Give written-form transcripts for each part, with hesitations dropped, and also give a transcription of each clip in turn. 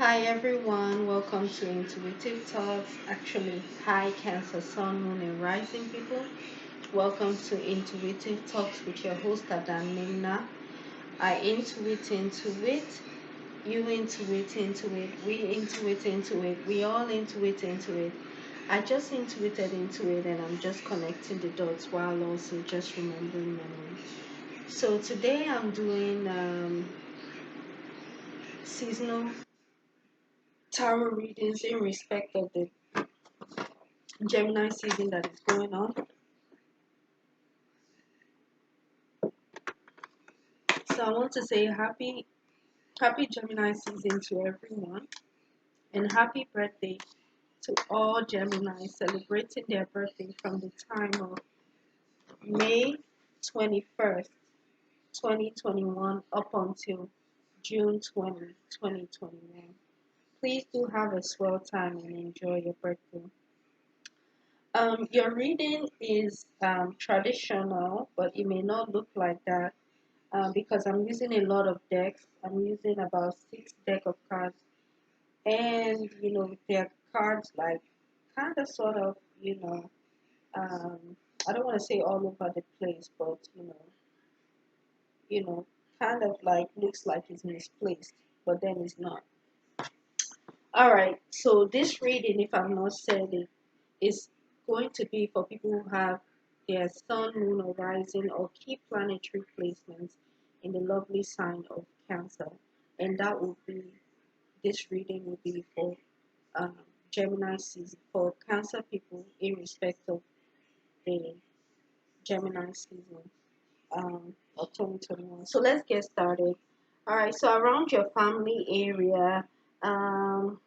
Hi everyone, welcome to Intuitive Talks. Actually, hi Cancer, Sun, Moon, and Rising people. Welcome to Intuitive Talks with your host Adan Nimna. I intuit into it, you intuit into it, we intuit into it, we all intuit into it. I just intuited into it and I'm just connecting the dots while also just remembering memory. So today I'm doing seasonal tarot readings in respect of the Gemini season that is going on. So I want to say happy Gemini season to everyone and happy birthday to all Gemini celebrating their birthday from the time of May 21st, 2021 up until June 20, 2021. Please do have a swell time and enjoy your birthday. Your reading is traditional, but it may not look like that because I'm using a lot of decks. I'm using about six deck of cards, and they're cards like kind of sort of um, I don't want to say all over the place, but you know, kind of like looks like it's misplaced, but then it's not. All right, so this reading, if I'm not said it, is going to be for people who have their sun, moon, or rising or key planetary placements in the lovely sign of Cancer. And that will be, this reading will be for um, Gemini season, for Cancer people in respect of the Gemini season of 2021. So let's get started. All right, so around your family area, um,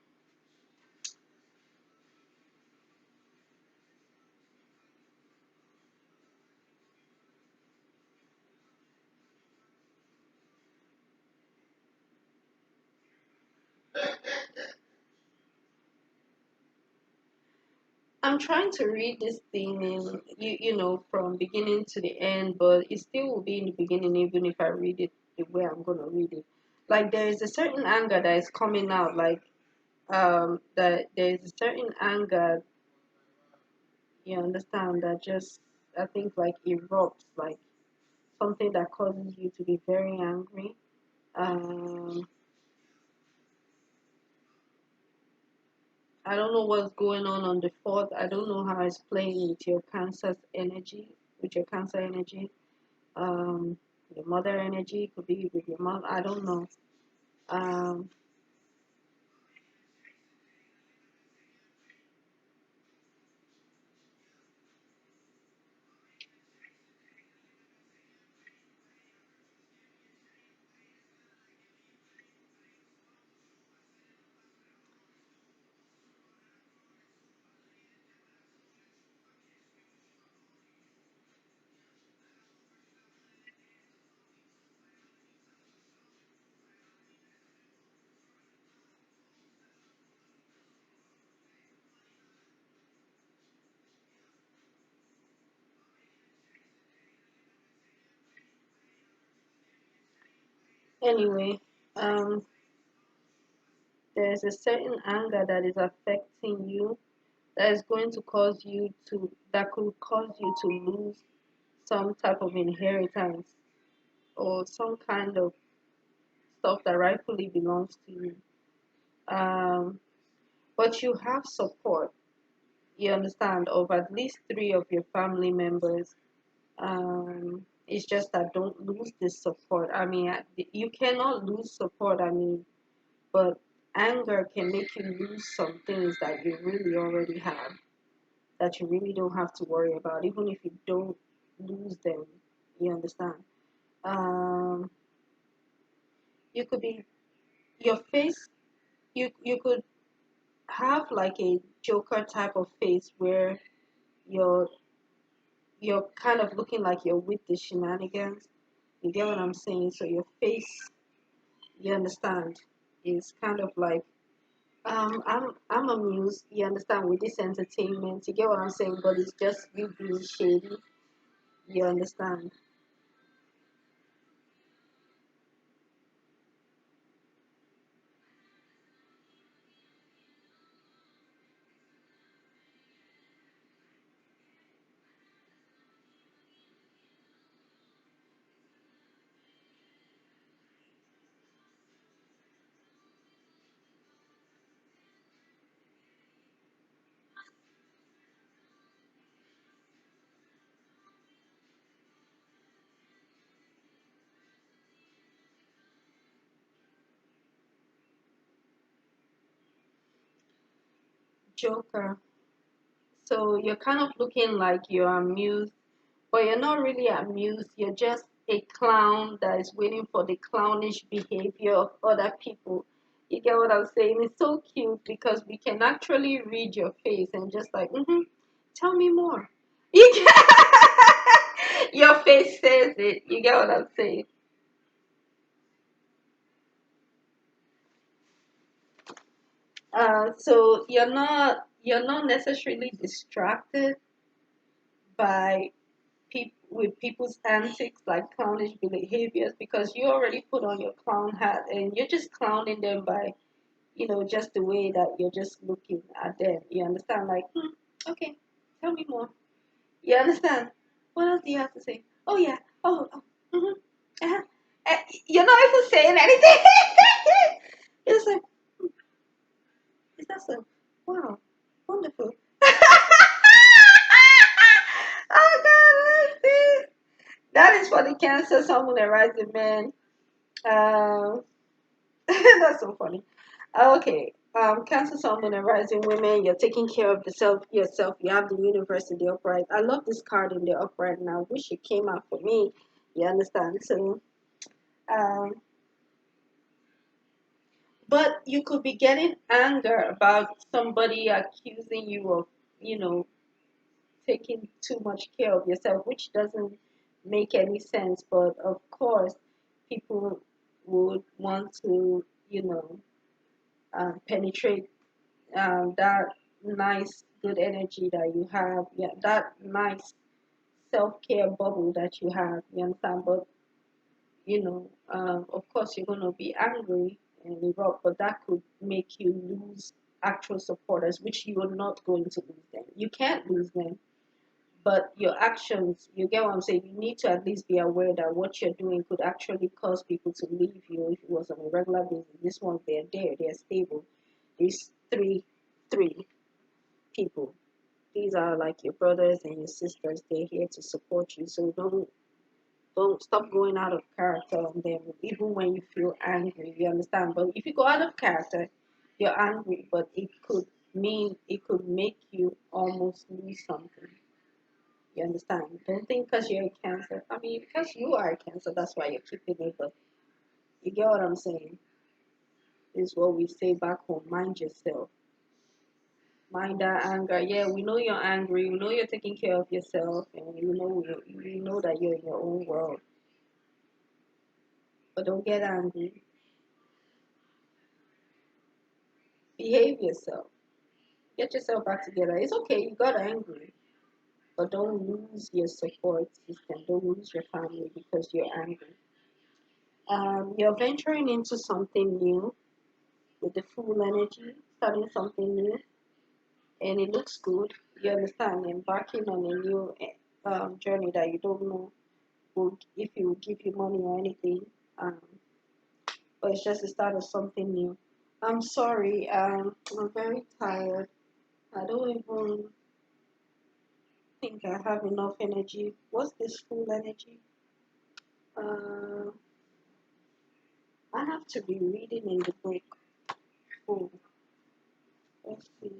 I'm trying to read this thing in from beginning to the end, but it still will be in the beginning even if I read it the way I'm gonna read it. Like there is a certain anger that is coming out, like that there is a certain anger, you understand, that just I think like erupts, like something that causes you to be very angry. Um I don't know what's going on the fourth. I don't know how it's playing with your cancer energy, um, your mother energy, could be with your mom. I don't know. Um, anyway, um, there's a certain anger that is affecting you that is going to cause you to that could cause you to lose some type of inheritance or some kind of stuff that rightfully belongs to you. Um, but you have support, you understand, of at least three of your family members. It's just that don't lose this support. I mean, you cannot lose support. I mean, but anger can make you lose some things that you really already have, that you really don't have to worry about, even if you don't lose them. You understand? Um, you could be your face. You could have like a Joker type of face where you're you're kind of looking like you're with the shenanigans. You get what I'm saying? So your face, you understand, is kind of like I'm amused, you understand, with this entertainment. You get what I'm saying? But it's just you being shady, you understand. Joker. So you're kind of looking like you're amused, but you're not really amused. You're just a clown that is waiting for the clownish behavior of other people. You get what I'm saying? It's so cute because we can actually read your face and just like, tell me more. You get your face says it. You get what I'm saying? So you're not necessarily distracted by with people's antics like clownish behaviors because you already put on your clown hat and you're just clowning them by just the way that you're just looking at them. You understand? Like, okay, tell me more. You understand? What else do you have to say? Oh yeah. Oh. Mm-hmm. Uh-huh. Uh, you're not even saying anything. It's like, is that so? Wow, wonderful. Oh God, let's see. That is for the Cancer, someone that rising man. Um, that's so funny. Okay. Cancer, someone and rising women. You're taking care of yourself. You have the universe in the upright. I love this card in the upright, and I wish it came out for me. You understand? So, um, but you could be getting anger about somebody accusing you of, you know, taking too much care of yourself, which doesn't make any sense. But of course, people would want to, penetrate that nice, good energy that you have. Yeah, that nice self care bubble that you have. You understand? But of course, you're gonna be angry and erupt, but that could make you lose actual supporters, which you are not going to lose them. You can't lose them, but your actions, you get what I'm saying? You need to at least be aware that what you're doing could actually cause people to leave you if it was on a regular basis. This one, they're there, they're stable. These three people, these are like your brothers and your sisters. They're here to support you. So don't stop going out of character on them, even when you feel angry. You understand? But if you go out of character, you're angry, but it could make you almost lose something. You understand? Don't think because you're a cancer. I mean, because you are a cancer, that's why you're keeping it. But you get what I'm saying? Is what we say back home. Mind yourself. Mind that anger. Yeah, we know you're angry. We know you're taking care of yourself, and you know that you're in your own world. But don't get angry. Behave yourself. Get yourself back together. It's okay. You got angry, but don't lose your support system. Don't lose your family because you're angry. You're venturing into something new with the full energy, starting something new, and it looks good. You understand? Embarking on a new journey that you don't know if it will give you money or anything. Um, but it's just the start of something new. I'm sorry. I'm very tired. I don't even think I have enough energy. What's this full energy? Uh, I have to be reading in the book. Oh, let's see.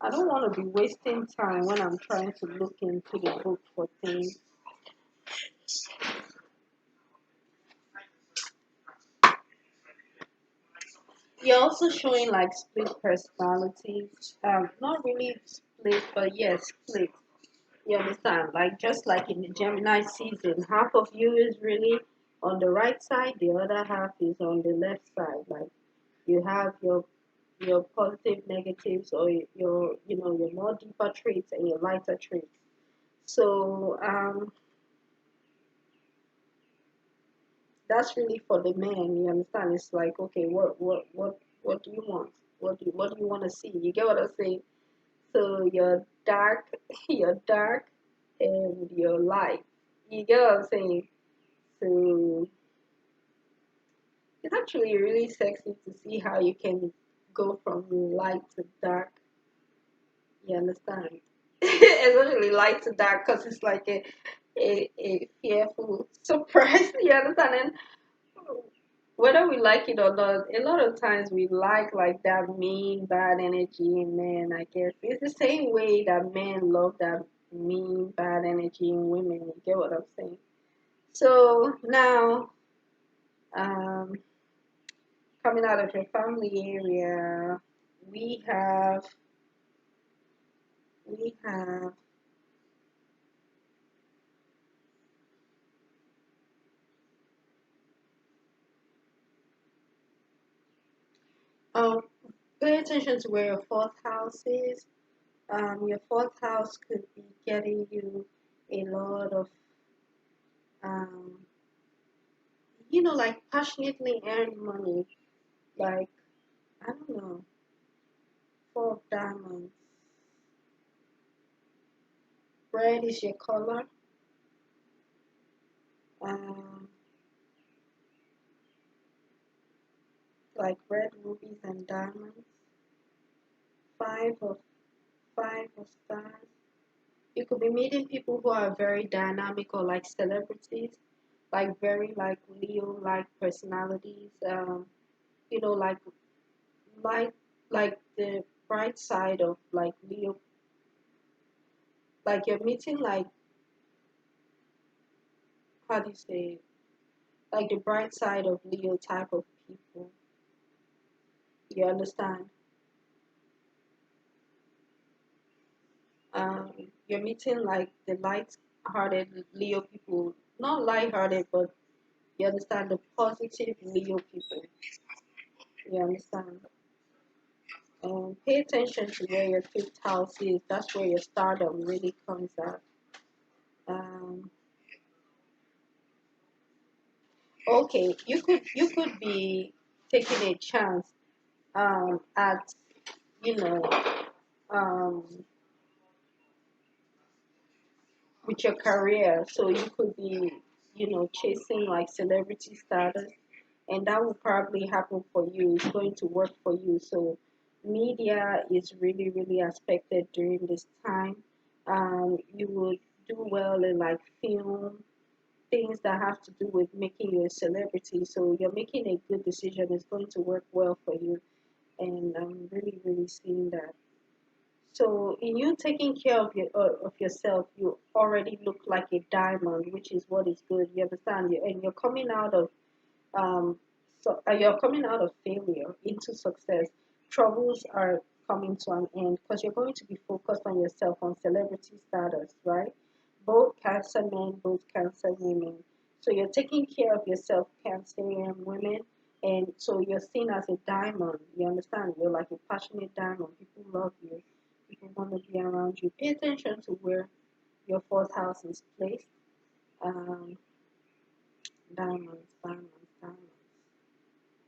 I don't want to be wasting time when I'm trying to look into the book for things. You're also showing like split personalities. Not really split, but yes, split. You understand? Like just like in the Gemini season, half of you is really on the right side, the other half is on the left side. Like you have your positive negatives or your your more deeper traits and your lighter traits. So that's really for the man. You understand? It's like, okay, what do you want? What do you want to see? You get what I'm saying? So you're dark, you're dark, and you're light. You get what I'm saying? So it's actually really sexy to see how you can go from light to dark. You understand? Especially light to dark, because it's like a fearful surprise. You understand? And whether we like it or not, a lot of times we like that mean bad energy in men. I guess it's the same way that men love that mean bad energy in women. You get what I'm saying? So now, um, coming out of your family area, we have we have um pay attention to where your fourth house is. Your fourth house could be getting you a lot of um like passionately earn money. Like, I don't know, four of diamonds. Red is your color. Um, like red rubies and diamonds. Five of five of stars. You could be meeting people who are very dynamic or like celebrities, like very like Leo like personalities. Like like like the bright side of like Leo. Like you're meeting like, how do you say it? Like the bright side of Leo type of people. You understand? You're meeting like the light-hearted Leo people, not light-hearted, but you understand the positive Leo people. You understand? Pay attention to where your fifth house is. That's where your stardom really comes out. Um, okay, you could be taking a chance at you know um, with your career. So you could be, chasing like celebrity status, and that will probably happen for you. It's going to work for you. So media is really, really aspected during this time. You would do well in like film, things that have to do with making you a celebrity. So you're making a good decision. It's going to work well for you. And I'm really, really seeing that. So in you taking care of yourself, you already look like a diamond, which is what is good. You understand? And you're coming out of you're coming out of failure into success. Troubles are coming to an end because you're going to be focused on yourself, on celebrity status, right? Both Cancer men, both Cancer women. So you're taking care of yourself, Cancerian women, and so you're seen as a diamond. You understand? You're like a passionate diamond. People love you. People want to be around you. Pay attention to where your fourth house is placed. Um, diamonds, diamonds, diamonds.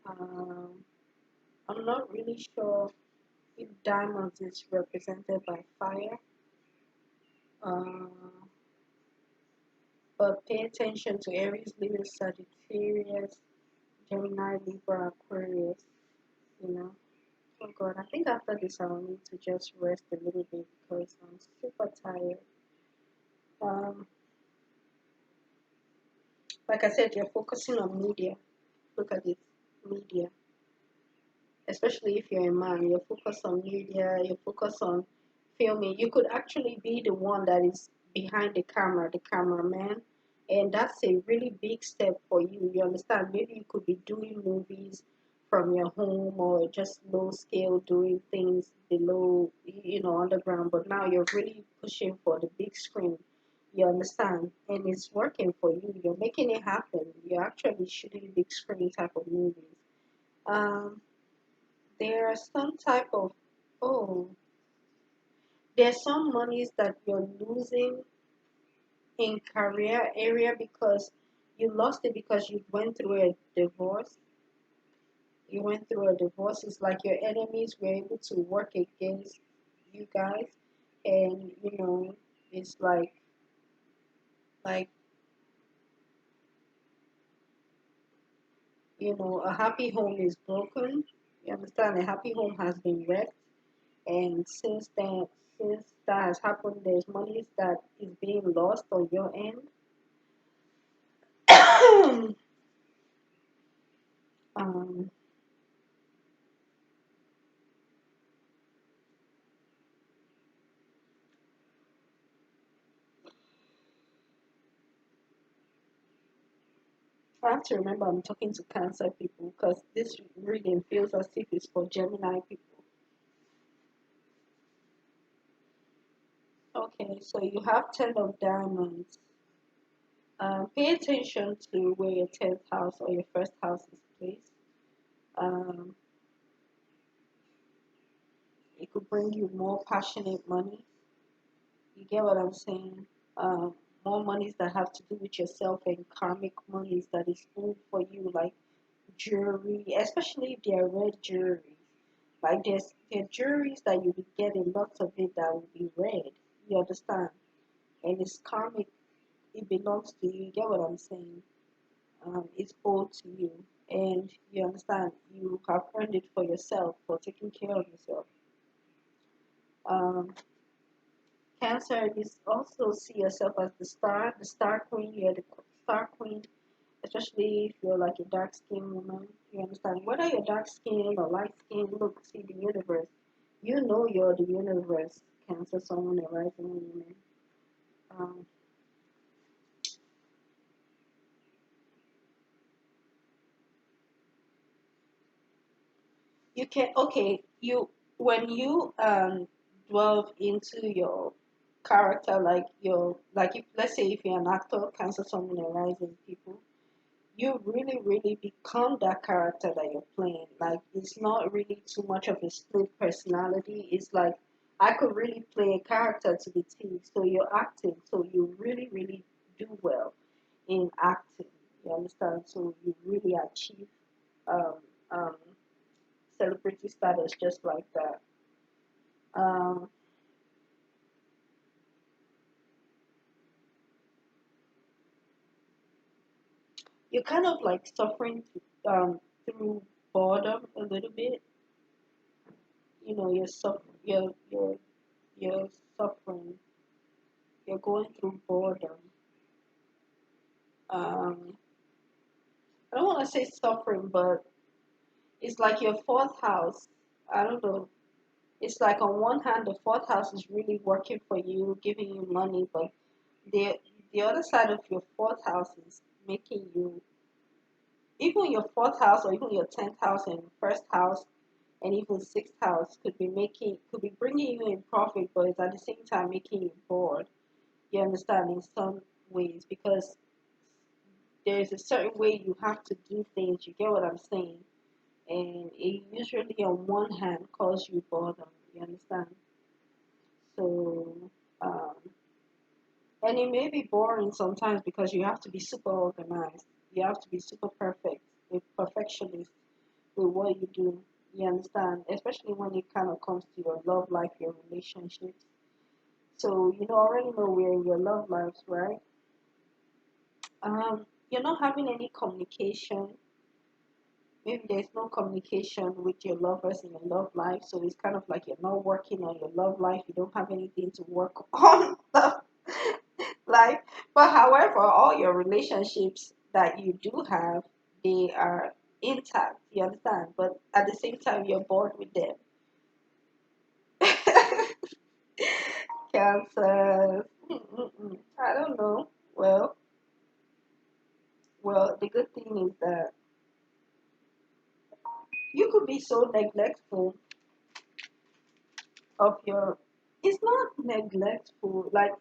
Um, I'm not really sure if diamonds is represented by fire, uh, but pay attention to Aries, Leo, Sagittarius, Gemini, Libra, Aquarius, you know. Oh God, I think after this I'll need to just rest a little bit because I'm super tired. Um, like I said, you're focusing on media. Look at it, media. Especially if you're a man, you're focused on media, you're focused on filming. You could actually be the one that is behind the camera, the cameraman, and that's a really big step for you. You understand? Maybe you could be doing movies from your home or just low scale doing things below, underground, but now you're really pushing for the big screen. You understand? And it's working for you. You're making it happen. You're actually shooting big screen type of movies. Um, there are some type of, oh, there's some monies that you're losing in career area because you lost it because you went through a divorce. You went through a divorce. It's like your enemies were able to work against you guys, and it's like a happy home is broken. You understand? A happy home has been wrecked, and since that has happened, there's money that is being lost on your end. um, I have to remember I'm talking to Cancer people because this reading feels as if it's for Gemini people. Okay, so you have 10 of diamonds. Pay attention to where your 10th house or your first house is placed. Um, it could bring you more passionate money. You get what I'm saying? More monies that have to do with yourself and karmic monies that is good for you, like jewelry, especially if they are red jewelry. Like there are jewelries that you will get a lot of it that will be red. You understand? And it's karmic. It belongs to you. You get what I'm saying? It's owed to you, and you understand. You have earned it for yourself for taking care of yourself. Um, Cancer is also see yourself as the star queen. You're the star queen, especially if you're like a dark skinned woman. You understand? Whether you're dark skinned or light skinned, look, see the universe. You know you're the universe. Cancer, someone a rising woman. Um, you can okay. You when you delve into your character, like your like if let's say if you're an actor, Cancer, someone a rising people, you really, really become that character that you're playing. Like it's not really too much of a split personality. It's like I could really play a character to the T. So you're acting, so you really, really do well in acting. You understand? So you really achieve um, um, celebrity status just like that. Um, you're kind of like suffering through boredom a little bit. You're suffering. You're going through boredom. Um, I don't want to say suffering, but it's like your fourth house. I don't know. It's like on one hand, the fourth house is really working for you, giving you money, but the the other side of your fourth house is making you, even your fourth house or even your 10th house and first house and even sixth house could be bringing you in profit, but it's at the same time making you bored. You understand in some ways because there's a certain way you have to do things. You get what I'm saying? And it usually, on one hand, cause you boredom. You understand? So, um, and it may be boring sometimes because you have to be super organized. You have to be super perfect, a perfectionist with what you do. You understand? Especially when it kind of comes to your love life, your relationships. So, already know we're in your love lives, right? You're not having any communication. Maybe there's no communication with your lovers in your love life, so it's kind of like you're not working on your love life. You don't have anything to work on love life. But however, all your relationships that you do have, they are intact. You understand? But at the same time, you're bored with them. Cancer. I don't know. Well, the good thing is that you could be so neglectful of your. It's not neglectful. Like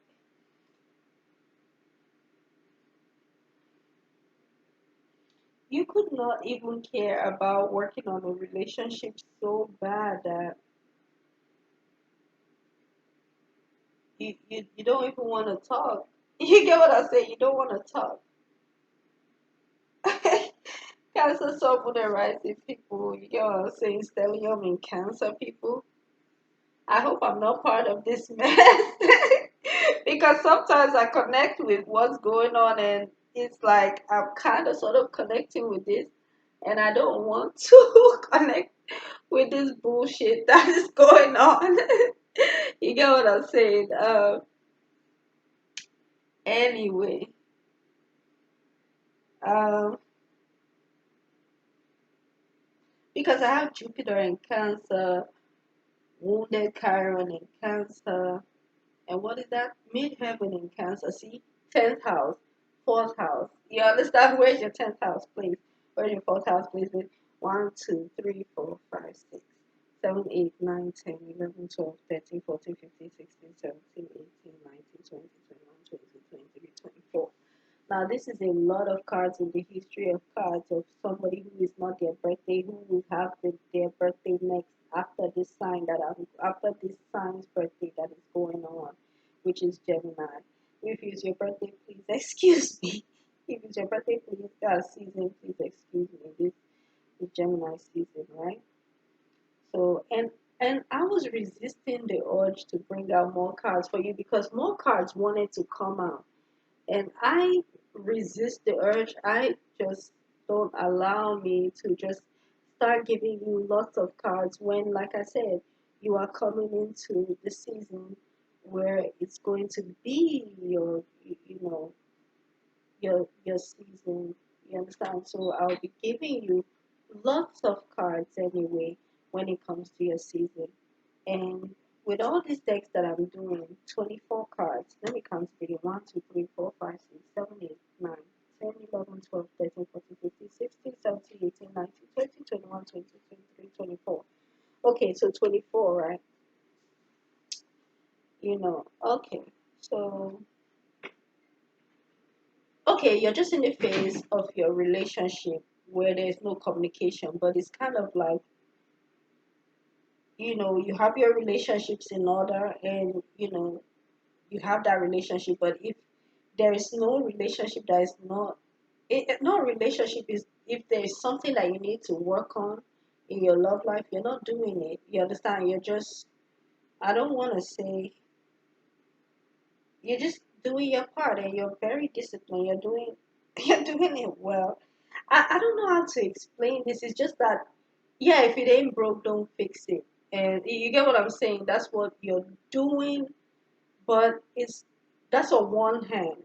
you could not even care about working on a relationship so bad that you don't even want to talk. You get what I say? You don't want to talk. Cancer sun moon and rising people. You get what I'm saying? Stellium in Cancer people. I hope I'm not part of this mess because sometimes I connect with what's going on and it's like I'm kind of sort of connecting with this and I don't want to connect with this bullshit that is going on. You get what I'm saying? Anyway, um, because I have Jupiter in Cancer, wounded Chiron in Cancer, and what is that? Midheaven in Cancer. See, 10th house, 4th house. You understand? Where's your 10th house, please? Where's your 4th house, please? With 1, 2, 3, 4, 5, 6, 7, 8, 9, 10, 11, 12, 13, 14, 15, 16, 17, 18, 19, 20, 21, 22, 23, 24. Now, this is a lot of cards in the history of cards of somebody who is not their birthday, who will have their birthday next after this sign after this sign's birthday that is going on, which is Gemini. If it's your birthday, please excuse me. If it's your birthday, please season, please excuse me. This is Gemini season, right? So and I was resisting the urge to bring out more cards for you because more cards wanted to come out and I resist the urge. I just don't allow me to just start giving you lots of cards when, like I said, you are coming into the season where it's going to be you know, your season. You understand? So I'll be giving you lots of cards anyway when it comes to your season. And with all these decks that I'm doing, 24 cards, let me count it again 1, 2, 3, 4, 5, 6, 7, 8, 9, 10, 11, 12, 13, 14, 15, 16, 17, 18, 19, 20, 21, 22, 23, 24. Okay, so 24, right? Okay. So, okay, you're just in the phase of your relationship where there's no communication, but it's kind of like, you have your relationships in order and, you have that relationship, but if there is no relationship that is not no relationship is if there is something that you need to work on in your love life, you're not doing it. You understand? You're just, I don't want to say, you're just doing your part and you're very disciplined. You're doing you're doing it well. I don't know how to explain this. It's just that, yeah, if it ain't broke, don't fix it. And you get what I'm saying? That's what you're doing, but that's on one hand.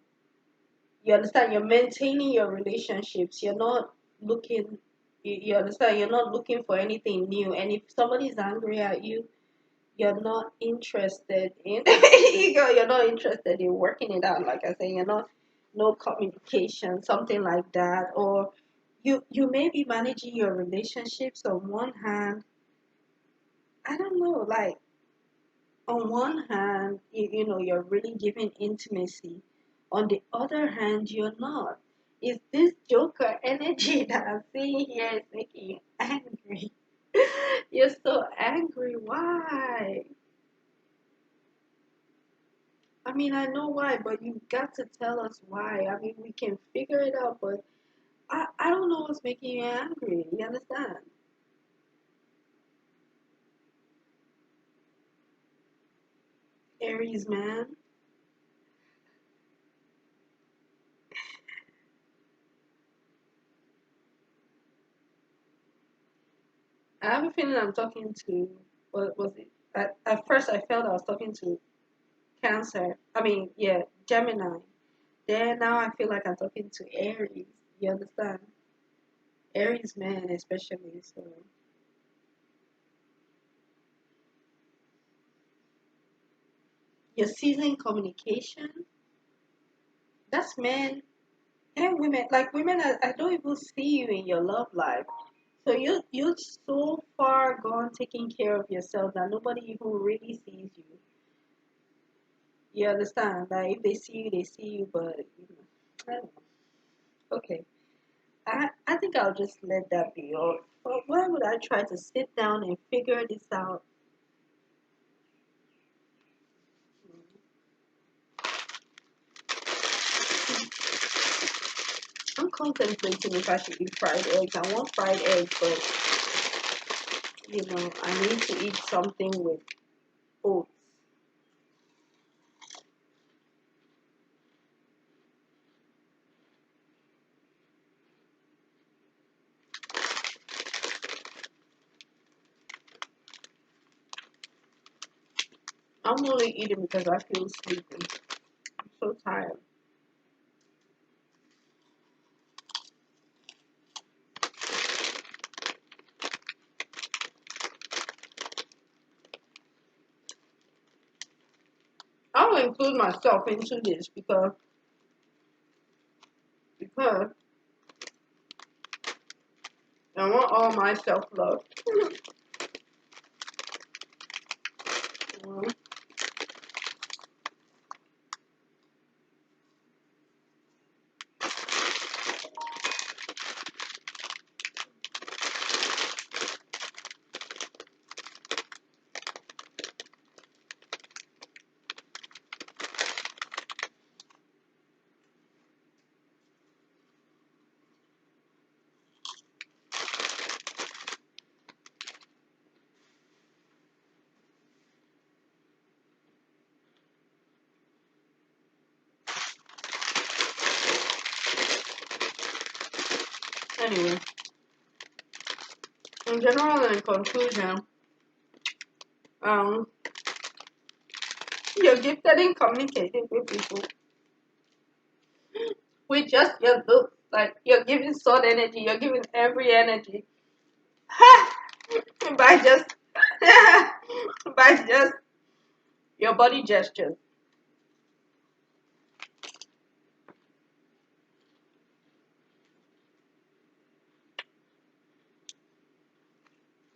You understand? You're maintaining your relationships. You're not looking. You understand? You're not looking for anything new. And if somebody's angry at you, you're not interested in. You're not interested in working it out. Like I say, you're not no communication, something like that. Or you may be managing your relationships on one hand. I don't know, like on one hand, you're really giving intimacy. On the other hand, you're not. Is this Joker energy that I'm seeing here is making you angry? You're so angry. Why? I mean, I know why, but you got to tell us why. I mean, we can figure it out, but I don't know what's making you angry. You understand? Aries man. I have a feeling I'm talking to, what was it? At first, I felt I was talking to Cancer. I mean, yeah, Gemini. Then now I feel like I'm talking to Aries. You understand? Aries man, especially. So your season communication. That's men and women. Like women, I don't even see you in your love life. So you're so far gone taking care of yourself that nobody even really sees you. You understand? Like if they see you, they see you, but I don't know. Okay. I think I'll just let that be all. But why would I try to sit down and figure this out? I'm contemplating if I should eat fried eggs. I want fried eggs, but I need to eat something with oats. I'm only eating because I feel sleepy. I'm so tired. I'll include myself into this because I want all my self love. Anyway, in general and in conclusion, um, you're gifted in communicating with people with just your looks. Like you're giving sword energy, you're giving every energy by just by just your body gestures.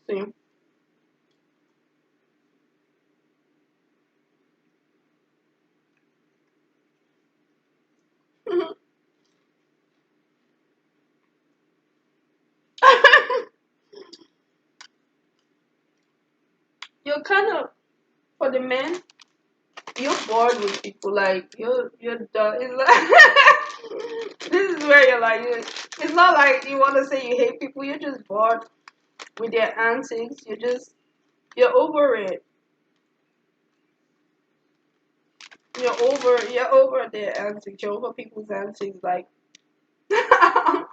See, you're kind of for the men. You're bored with people. Like you're done. It's like this is where you're like. It's not like you want to say you hate people. You're just bored with their antics. You're over it. You're over their antics. You're over people's antics. Like I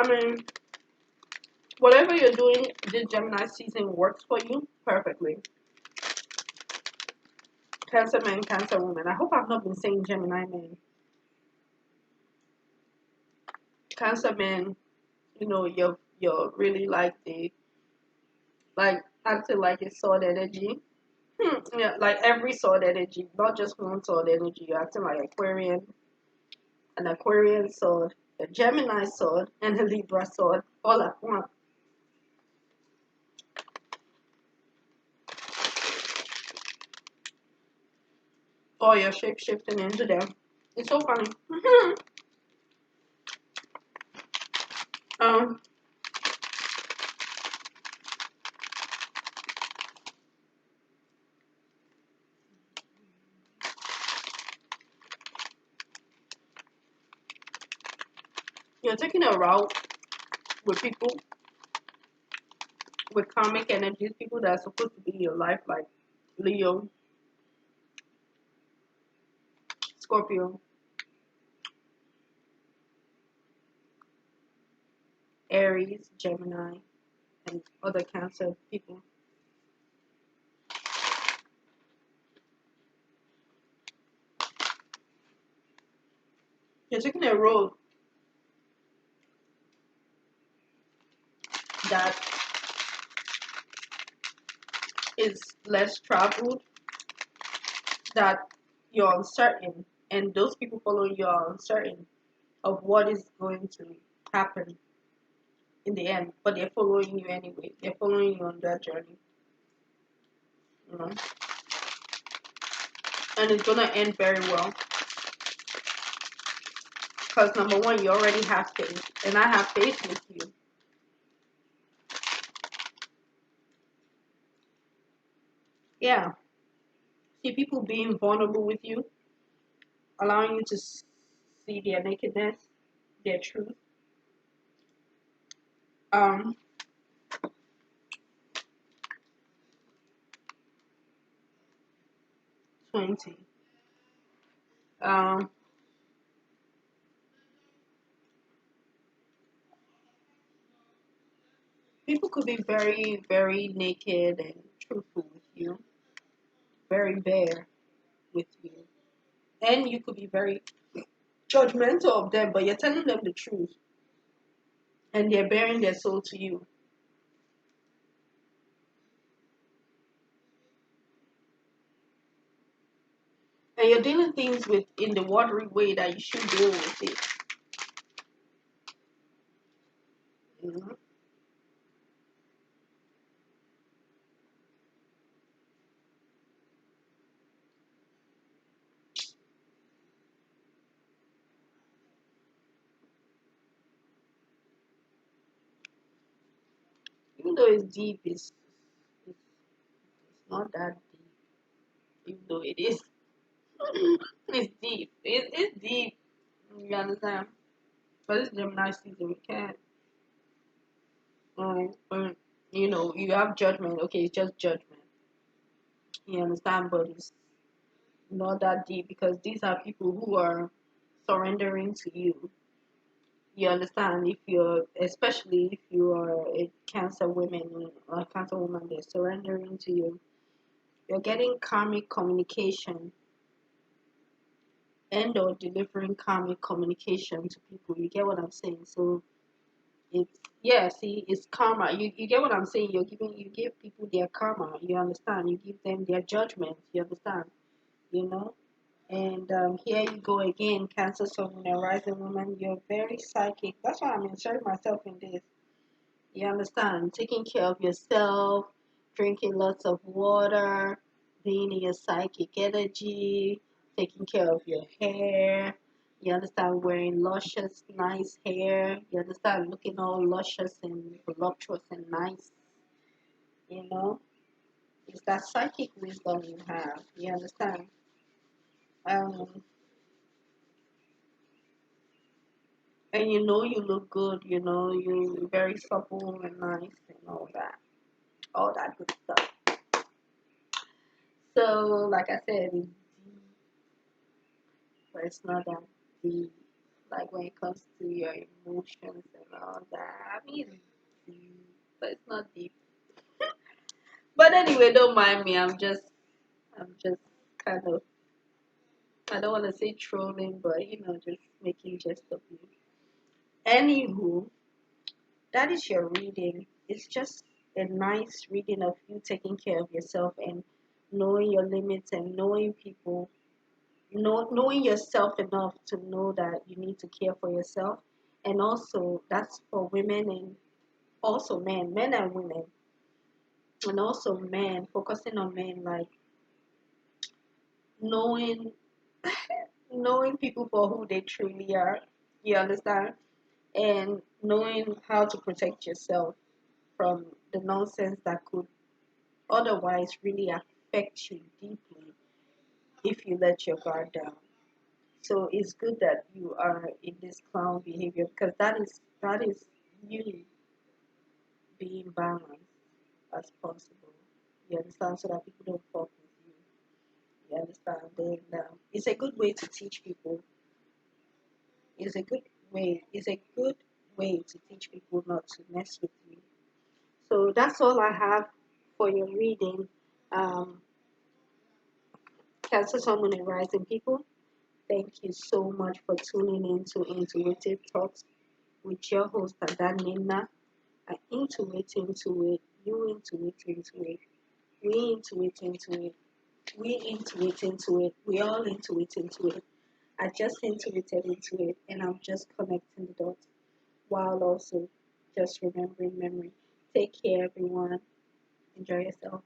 mean, whatever you're doing this Gemini season works for you perfectly. Cancer man, Cancer woman. I hope I've not been saying Gemini man. Cancer man, you're really like acting like a sword energy. Yeah, like every sword energy, not just one sword energy. You're acting like an Aquarian sword, a Gemini sword, and a Libra sword all at once. Or you're shape shifting into them. It's so funny. um, you're taking a route with people with karmic energies, people that are supposed to be in your life, like Leo, Scorpio, Aries, Gemini, and other Cancer people. You're taking a road that is less traveled, that you're uncertain, and those people following you are uncertain of what is going to happen in the end, but they're following you anyway. They're following you on that journey, you know, and it's gonna end very well because number one, you already have faith, and I have faith with you. Yeah, See people being vulnerable with you, allowing you to see their nakedness, their truth. Um, 20. Um, People could be very, very naked and truthful with you, very bare with you, and you could be very judgmental of them, but you're telling them the truth, and they're bearing their soul to you. And you're dealing things with in the watery way that you should deal with it. You know? Even though it's deep, it's not that deep. Even though it is, it's deep. It's deep. You understand? But it's Gemini season. We can't. But, you have judgment. Okay, it's just judgment. You understand? But it's not that deep because these are people who are surrendering to you. You understand? If you're, especially if you are a cancer woman or a cancer woman, they're surrendering to you. You're getting karmic communication and or delivering karmic communication to people. You get what I'm saying? So it's, yeah, see, it's karma. You get what I'm saying? You give people their karma. You understand? You give them their judgment. You understand? You know? And here you go again, Cancer Sun and Rising Woman. You're very psychic. That's why I'm inserting myself in this. You understand? Taking care of yourself, drinking lots of water, being in your psychic energy, taking care of your hair. You understand? Wearing luscious, nice hair. You understand? Looking all luscious and voluptuous and nice. You know? It's that psychic wisdom you have. You understand? Um, and you look good, you're very supple and nice and all that good stuff. So, like I said, it's deep, but it's not that deep. Like when it comes to your emotions and all that, I mean, it's deep, but it's not deep. But anyway, don't mind me. I'm just kind of, I don't want to say trolling, but just making jest of you. Anywho, that is your reading. It's just a nice reading of you taking care of yourself and knowing your limits and knowing people, knowing yourself enough to know that you need to care for yourself. And also, that's for women and also men and women, and also men, focusing on men, like knowing knowing people for who they truly are. You understand? And knowing how to protect yourself from the nonsense that could otherwise really affect you deeply if you let your guard down. So it's good that you are in this clown behavior because that is you being balanced as possible. You understand? So that people don't fuck with you. You understand? Then it's a good way to teach people. It's a good way to teach people not to mess with you. So that's all I have for your reading. Um, Cancer Sun Moon and Rising people. Thank you so much for tuning in to Intuitive Talks with your host, Adanina. I intuit into it, you intuit into it, we intuit into it, we intuit into it, we all intuit into it. I just intuited into it and I'm just connecting the dots while also just remembering memory. Take care, everyone. Enjoy yourself.